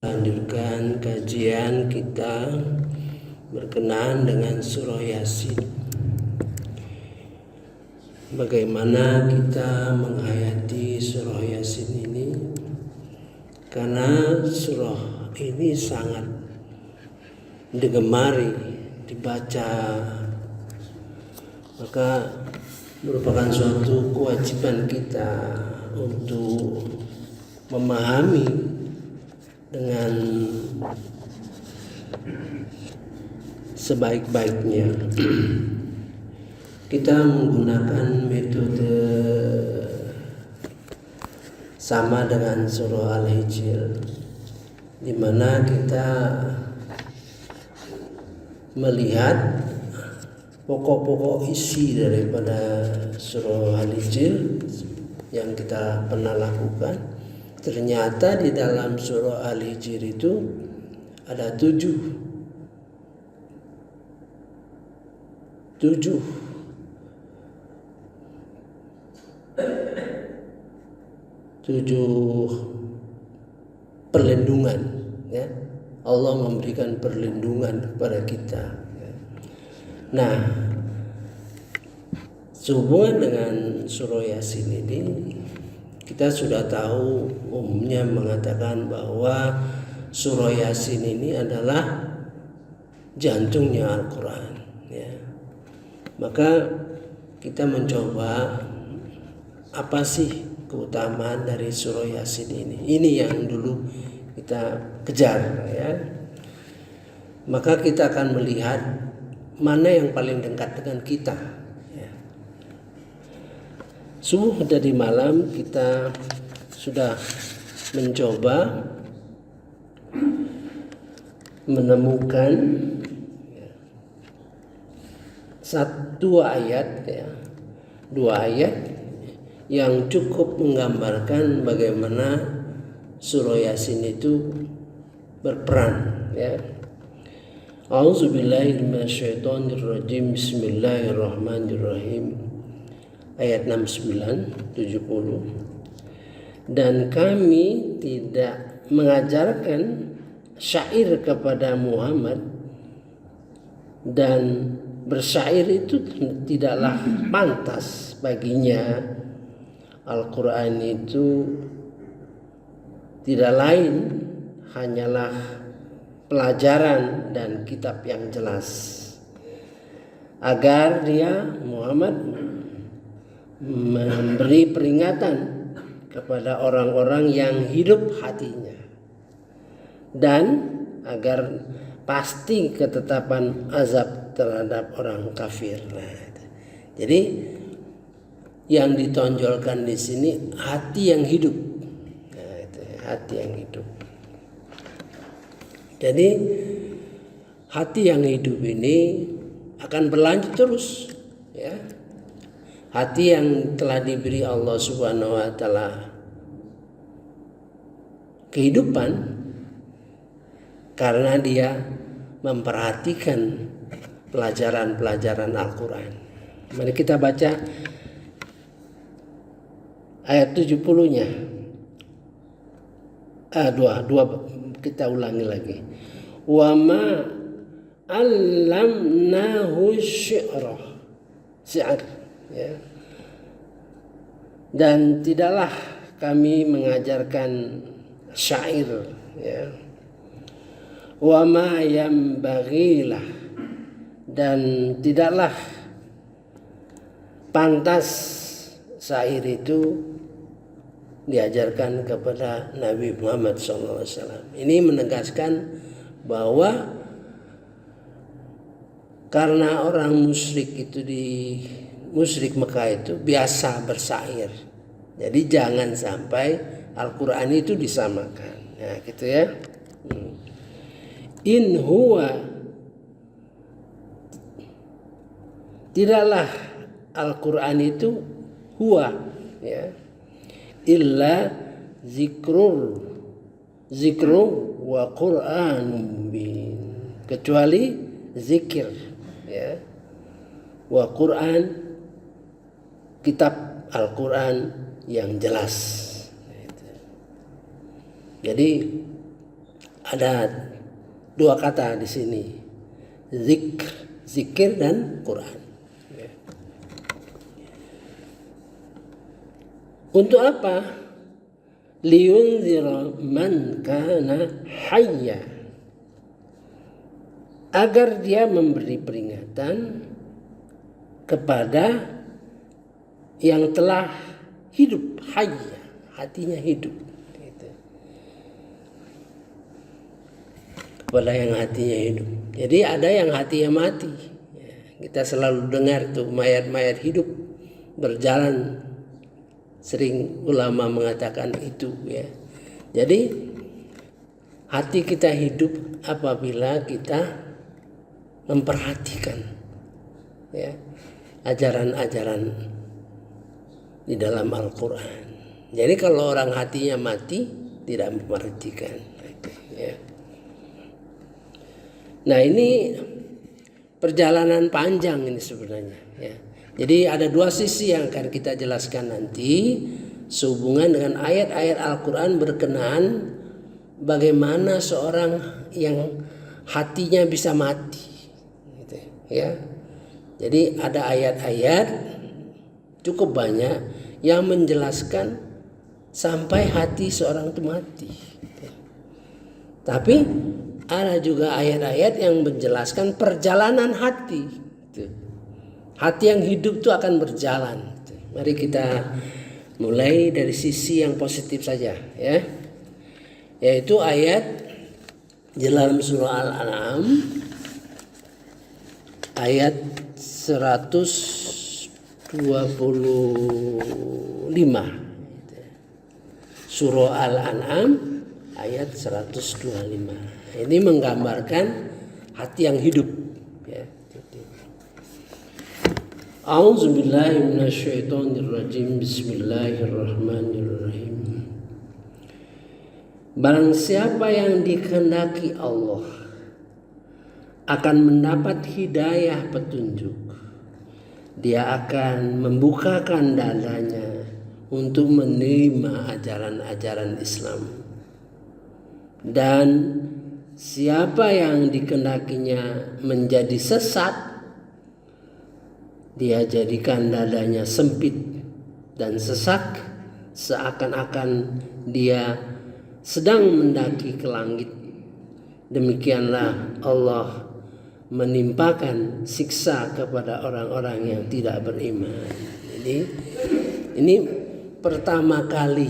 Lanjutkan kajian kita berkenaan dengan surah Yasin. Bagaimana kita menghayati surah Yasin ini? Karena surah ini sangat digemari, dibaca, maka merupakan suatu kewajiban kita untuk memahami dengan sebaik-baiknya. Kita menggunakan metode sama dengan surah Al-Hijr, di mana kita melihat pokok-pokok isi daripada surah Al-Hijr yang kita pernah lakukan. Ternyata di dalam surah Al-Hijr itu ada tujuh perlindungan, ya. Allah memberikan perlindungan kepada kita, ya. Nah, sehubungan dengan surah Yasin ini, kita sudah tahu umumnya mengatakan bahwa surah Yasin ini adalah jantungnya Al-Quran, ya. Maka kita mencoba apa sih keutamaan dari surah Yasin ini? Ini yang dulu kita kejar, ya. Maka kita akan melihat mana yang paling dekat dengan kita. Subuh dari malam kita sudah mencoba menemukan dua ayat yang cukup menggambarkan bagaimana surah Yasin itu berperan, ya. A'udzubillahi minasyaitonirrajim. Bismillahirrahmanirrahim. Ayat 69, 70. Dan kami tidak mengajarkan syair kepada Muhammad, dan bersyair itu tidaklah pantas baginya. Al-Quran itu tidak lain hanyalah pelajaran dan kitab yang jelas, agar dia Muhammad memberi peringatan kepada orang-orang yang hidup hatinya, dan agar pasti ketetapan azab terhadap orang kafir. Jadi yang ditonjolkan di sini hati yang hidup, hati yang hidup. Jadi hati yang hidup ini akan berlanjut terus, ya. Hati yang telah diberi Allah Subhanahu wa taala kehidupan karena dia memperhatikan pelajaran-pelajaran Al-Quran. Mari kita baca ayat 70-nya. Dua kita ulangi lagi. Wa ma 'allamnahu syi'ra. Ya. Dan tidaklah kami mengajarkan syair, ya. Wa ma yambaghilah, dan tidaklah pantas syair itu diajarkan kepada Nabi Muhammad SAW. Ini menegaskan bahwa karena orang musyrik Mekah itu biasa bersyair, jadi jangan sampai Al-Quran itu disamakan. Nah, gitu ya. In huwa, tidaklah Al-Quran itu huwa, ya, illa zikru wa Qur'anun mubin, kecuali zikir, ya, wa Qur'an, kitab Al-Quran yang jelas. Jadi ada dua kata di sini, zikir dan Quran. Untuk apa? Liyunzira man kana hayya, agar dia memberi peringatan kepada yang telah hidup, hayya, hatinya hidup. Kepada yang hatinya hidup. Jadi ada yang hatinya mati. Kita selalu dengar tuh mayat-mayat hidup berjalan. Sering ulama mengatakan itu ya. Jadi hati kita hidup apabila kita memperhatikan ya ajaran-ajaran di dalam Al-Quran. Jadi kalau orang hatinya mati tidak memperhatikan ya. Nah ini perjalanan panjang ini sebenarnya ya. Jadi ada dua sisi yang akan kita jelaskan nanti sehubungan dengan ayat-ayat Al-Quran berkenaan bagaimana seorang yang hatinya bisa mati gitu, ya. Jadi ada ayat-ayat cukup banyak yang menjelaskan sampai hati seorang itu mati gitu. Tapi ada juga ayat-ayat yang menjelaskan perjalanan hati gitu. Hati yang hidup itu akan berjalan. Mari kita mulai dari sisi yang positif saja ya. Yaitu ayat di dalam surah Al-An'am ayat 125. Surah Al-An'am ayat 125. Ini menggambarkan hati yang hidup ya. A'udzubillahi minasyaitonirrajim. Bismillahirrahmanirrahim. Barang siapa yang dikehendaki Allah akan mendapat hidayah petunjuk. Dia akan membukakan dadanya untuk menerima ajaran-ajaran Islam. Dan siapa yang dikehendakinya menjadi sesat, dia jadikan dadanya sempit dan sesak, seakan-akan dia sedang mendaki ke langit. Demikianlah Allah menimpakan siksa kepada orang-orang yang tidak beriman. Jadi ini pertama kali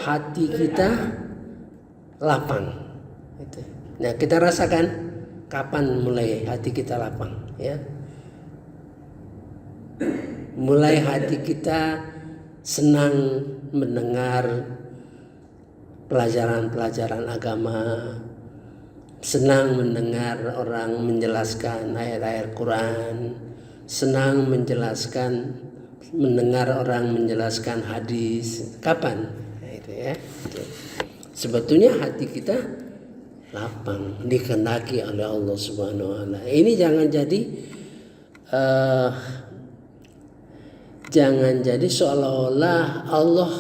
hati kita lapang. Nah, kita rasakan kapan mulai hati kita lapang ya. Mulai hati kita senang mendengar pelajaran-pelajaran agama, senang mendengar orang menjelaskan ayat-ayat Quran, senang mendengar orang menjelaskan hadis. Kapan? Nah, itu ya. Sebetulnya hati kita lapang, dikehendaki oleh Allah Subhanahu wa taala. Ini jangan jadi seolah-olah Allah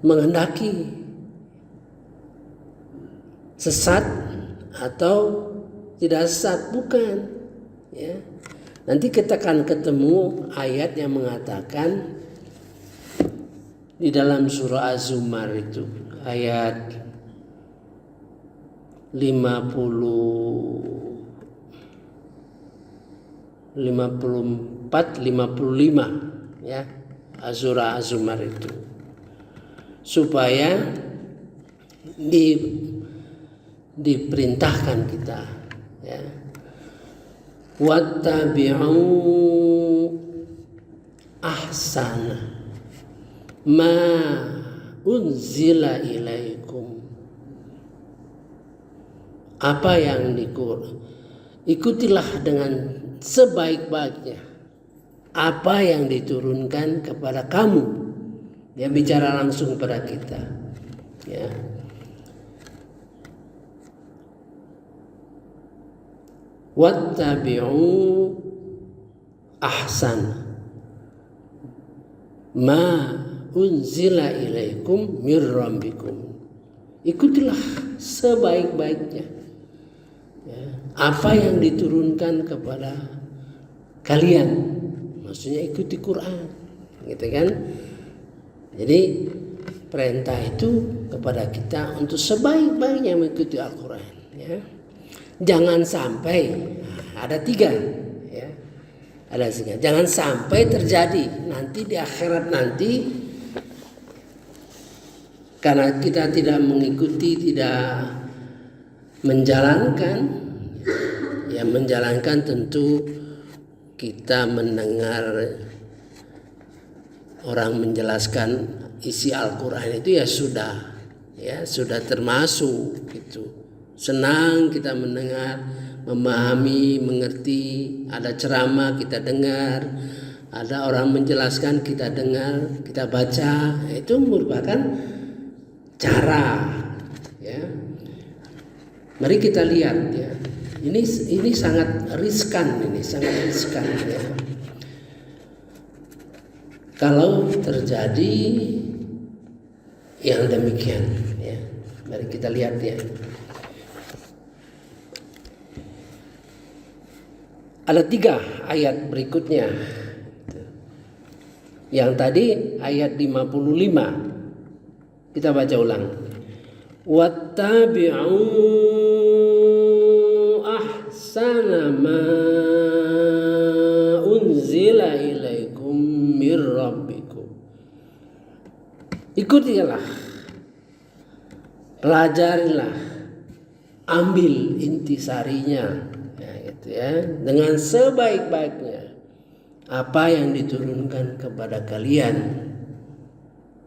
menghendaki sesat atau tidak sesat, bukan ya. Nanti kita akan ketemu ayat yang mengatakan di dalam surah Az-Zumar itu ayat 54, 55 ya, surah Az-Zumar itu, supaya diperintahkan kita ya, wattabi'u ahsana ma unzila ilaikum. Apa yang ikutilah dengan sebaik-baiknya apa yang diturunkan kepada kamu. Dia bicara langsung pada kita ya. Wattabi'u ahsan ma unzila ilaikum mir rabbikum. Ikutilah sebaik-baiknya ya, apa yang diturunkan kepada kalian. Maksudnya ikuti Quran, gitu kan? Jadi perintah itu kepada kita untuk sebaik-baiknya mengikuti Al-Quran ya. Jangan sampai ada 3 ya. Ada 3. Jangan sampai terjadi nanti di akhirat nanti karena kita tidak mengikuti, tidak menjalankan ya, menjalankan tentu kita mendengar orang menjelaskan isi Al-Quran itu ya sudah termasuk gitu. Senang kita mendengar, memahami, mengerti, ada ceramah kita dengar, ada orang menjelaskan kita dengar, kita baca, itu merupakan cara ya. Mari kita lihat ya. Ini sangat riskan ya. Kalau terjadi yang demikian ya. Mari kita lihat ya. Ada 3 ayat berikutnya. Yang tadi ayat 55. Kita baca ulang. Wattabi'u ahsana ma unzila ilaikum mir rabbikum. Ikutilah, pelajarilah, ambil intisarinya ya, gitu ya, dengan sebaik-baiknya apa yang diturunkan kepada kalian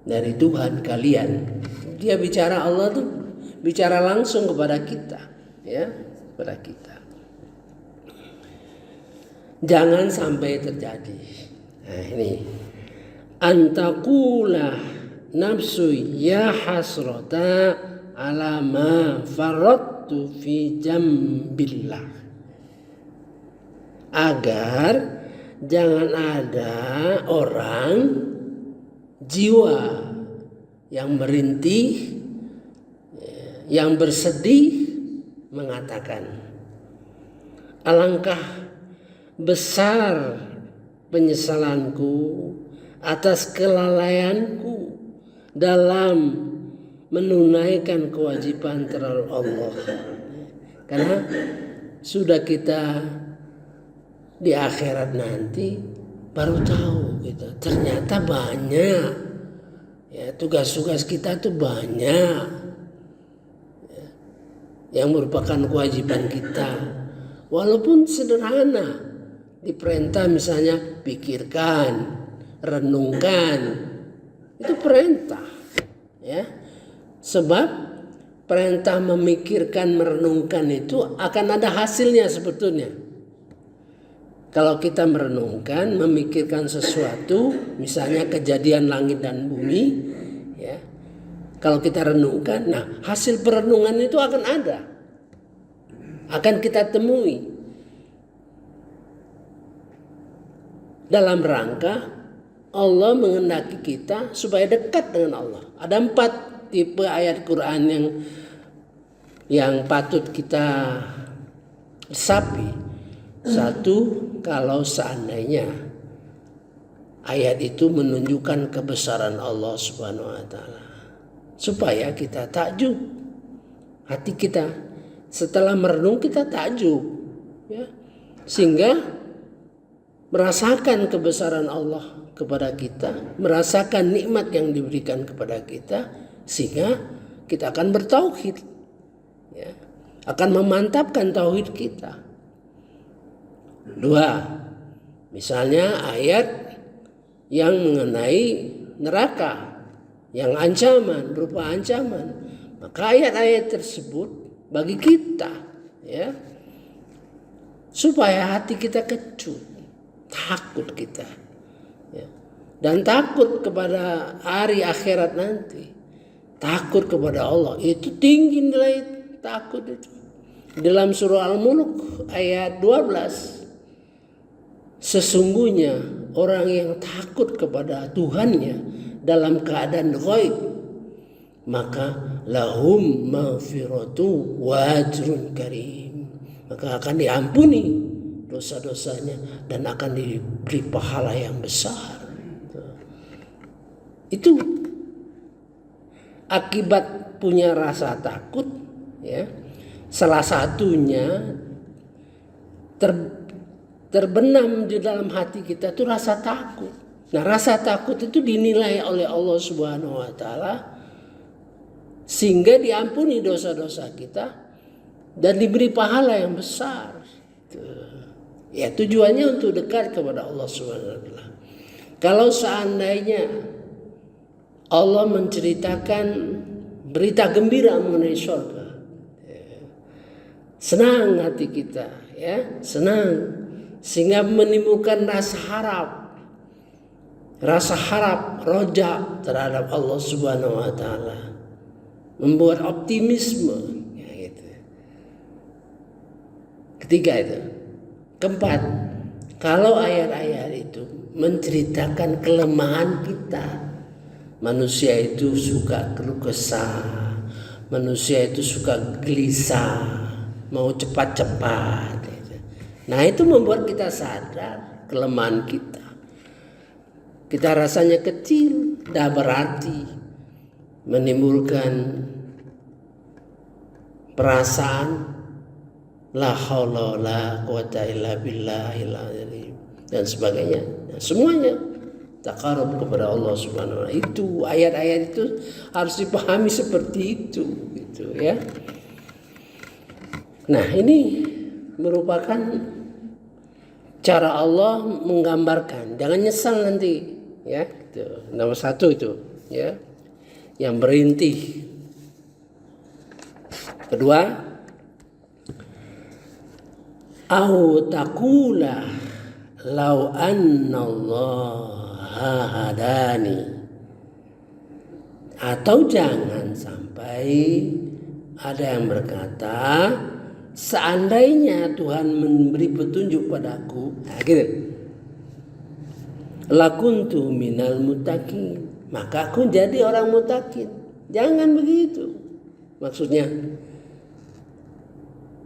dari Tuhan kalian. Dia bicara, Allah tuh bicara langsung kepada kita ya, kepada kita. Jangan sampai terjadi. Nah ini antakulah nafsu ya hasrata ala ma faradtu fi jambillah. Agar jangan ada orang jiwa yang merintih, yang bersedih mengatakan, alangkah besar penyesalanku atas kelalaianku dalam menunaikan kewajiban terhadap Allah. Karena sudah kita di akhirat nanti baru tahu kita ternyata banyak ya, tugas-tugas kita tuh banyak ya, yang merupakan kewajiban kita, walaupun sederhana. Diperintah misalnya pikirkan, renungkan, itu perintah ya. Sebab perintah memikirkan, merenungkan itu akan ada hasilnya sebetulnya. Kalau kita merenungkan, memikirkan sesuatu, misalnya kejadian langit dan bumi ya. Kalau kita renungkan, nah hasil perenungan itu akan ada, akan kita temui dalam rangka Allah menghendaki kita supaya dekat dengan Allah. Ada 4 tipe ayat Quran yang patut kita resapi. 1, kalau seandainya ayat itu menunjukkan kebesaran Allah Subhanahu wa taala, supaya kita takjub. Hati kita setelah merenung kita takjub ya. Sehingga merasakan kebesaran Allah kepada kita, merasakan nikmat yang diberikan kepada kita, sehingga kita akan bertauhid ya, akan memantapkan tauhid kita. 2, misalnya ayat yang mengenai neraka, yang ancaman, berupa ancaman, maka ayat-ayat tersebut bagi kita ya, supaya hati kita kecut, takut kita ya, dan takut kepada hari akhirat nanti, takut kepada Allah. Itu tinggi nilai takut itu. Dalam surah Al-Mulk ayat 12, sesungguhnya orang yang takut kepada Tuhannya dalam keadaan ghaib, maka lahum maghfiratu wa ajrun karim, maka akan diampuni dosa-dosanya dan akan diberi pahala yang besar. Itu akibat punya rasa takut, ya. Salah satunya terbenam di dalam hati kita itu rasa takut. Nah, rasa takut itu dinilai oleh Allah Subhanahu wa taala sehingga diampuni dosa-dosa kita dan diberi pahala yang besar. Ya, tujuannya untuk dekat kepada Allah Subhanahu wa taala. Kalau seandainya Allah menceritakan berita gembira mengenai surga, senang hati kita, ya, senang, sehingga menimbulkan rasa harap, roja terhadap Allah Subhanahu wa taala, membuat optimisme, ya, gitu. Ketiga itu. Keempat, kalau ayat-ayat itu menceritakan kelemahan kita, manusia itu suka keluh kesah, manusia itu suka gelisah, mau cepat-cepat. Nah, itu membuat kita sadar kelemahan kita. Kita rasanya kecil, tidak berarti, menimbulkan perasaan la haula la quwata illa billahil azim dan sebagainya. Nah, semuanya taqarrub kepada Allah Subhanahu wa taala. Itu ayat-ayat itu harus dipahami seperti itu, gitu, ya. Nah, ini merupakan cara Allah menggambarkan, jangan nyesal nanti, ya. Gitu. Nomor satu itu, ya, yang berintih. Kedua, au taqula law anna Allah hadani, atau jangan sampai ada yang berkata, seandainya Tuhan memberi petunjuk padaku, nah, gitu, lakuntu minal muttaqin, maka aku jadi orang muttaqin. Jangan begitu maksudnya.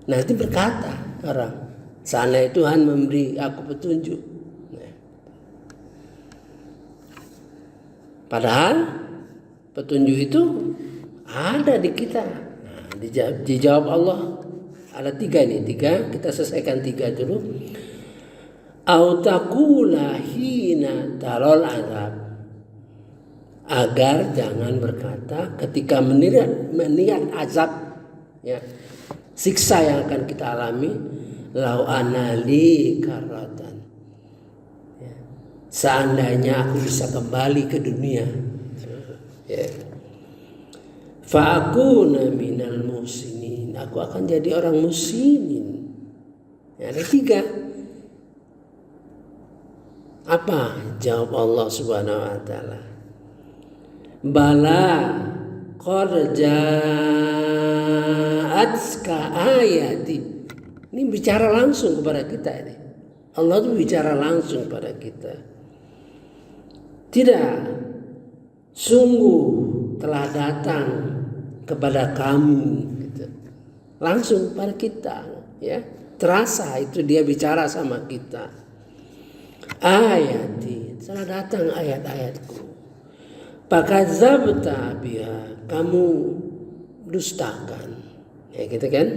Nanti berkata orang, seandainya Tuhan memberi aku petunjuk, nah, padahal petunjuk itu ada di kita. Nah, dijawab Allah. Ada tiga, kita selesaikan tiga dulu. Au taqula hina taral azab, agar jangan berkata ketika melihat azab, ya, siksa yang akan kita alami, lau anali karatan, ya, seandainya aku bisa kembali ke dunia, ya, fa'akuna minal musinin, aku akan jadi orang musinin. Ya, ada tiga. Apa jawab Allah Subhanahu wa taala? Bala qad ja'atka ayati. Ini bicara langsung kepada kita ini. Allah itu bicara langsung kepada kita. Tidak, sungguh telah datang kepada kamu, gitu. Langsung pada kita, ya. Terasa itu dia bicara sama kita. Ayati, telah datang ayat-ayatku. Fakadzabta biha, kamu dustakan, ya, gitu kan?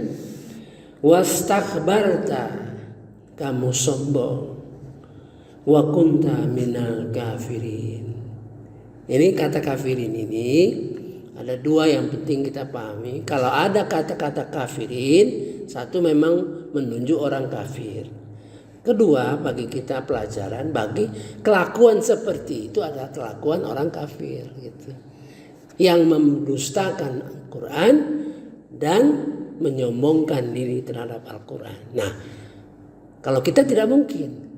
Wastakbarta, kamu sombong. Wa kunta minal kafirin. Ini kata kafirin ini ada dua yang penting kita pahami. Kalau ada kata-kata kafirin, satu memang menunjuk orang kafir. Kedua, bagi kita pelajaran, bagi kelakuan seperti itu adalah kelakuan orang kafir, gitu, yang mendustakan Al-Quran dan menyombongkan diri terhadap Al-Quran. Nah, kalau kita tidak mungkin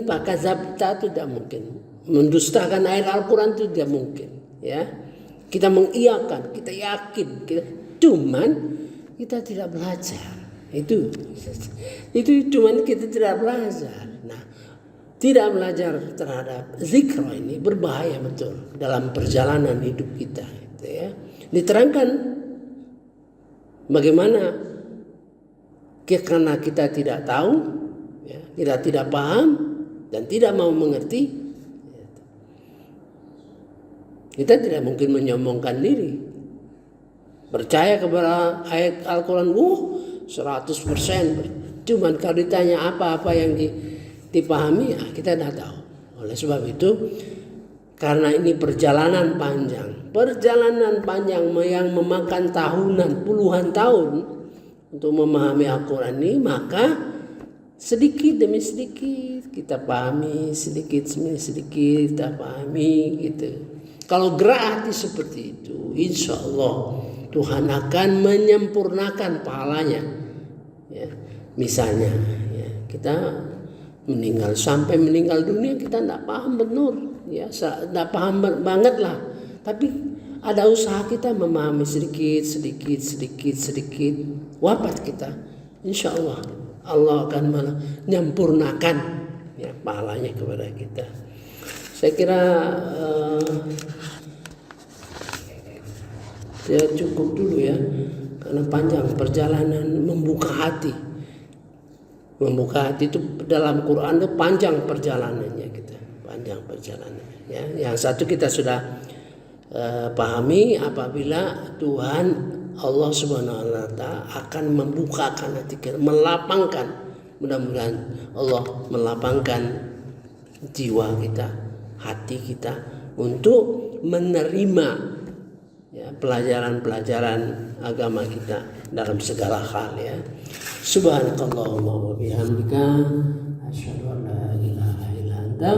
pakai zabta, itu tidak mungkin. Mendustakan ayat Al-Quran itu tidak mungkin, ya. Kita mengiyakan, kita yakin, cuman kita tidak belajar. Itu cuman kita tidak belajar. Nah, tidak belajar terhadap zikr ini berbahaya betul dalam perjalanan hidup kita, gitu ya. Diterangkan bagaimana karena kita tidak tahu, ya, kita tidak paham dan tidak mau mengerti, kita tidak mungkin menyombongkan diri. Percaya kepada ayat Al-Quran 100%. Cuman kalau ditanya apa-apa yang dipahami, ya kita tidak tahu. Oleh sebab itu, karena ini perjalanan panjang yang memakan tahunan, puluhan tahun untuk memahami Al-Quran ini, maka sedikit demi sedikit kita pahami, sedikit demi sedikit kita pahami, gitu. Kalau gerak hati seperti itu, insya Allah Tuhan akan menyempurnakan pahalanya. Ya, misalnya, ya, kita sampai meninggal dunia kita tidak paham benar, ya, tidak paham banget lah. Tapi ada usaha kita memahami sedikit, wafat kita, insya Allah Allah akan menyempurnakan, ya, pahalanya kepada kita. Saya kira ya cukup dulu ya, karena panjang perjalanan membuka hati. Membuka hati itu dalam Quran itu panjang perjalanannya kita, panjang perjalanannya. Ya, yang satu kita sudah pahami, apabila Tuhan Allah Subhanahu wa Ta'ala akan membukakan hati kita, melapangkan, mudah-mudahan Allah melapangkan jiwa kita, hati kita untuk menerima, ya, pelajaran-pelajaran agama kita dalam segala hal, ya. Subhanakallahumma wa bihamdika asyhadu an la ilaha illa anta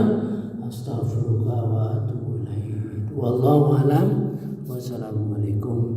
astaghfiruka wa atubu ilaik. Wallahu a'lam. Wassalamualaikum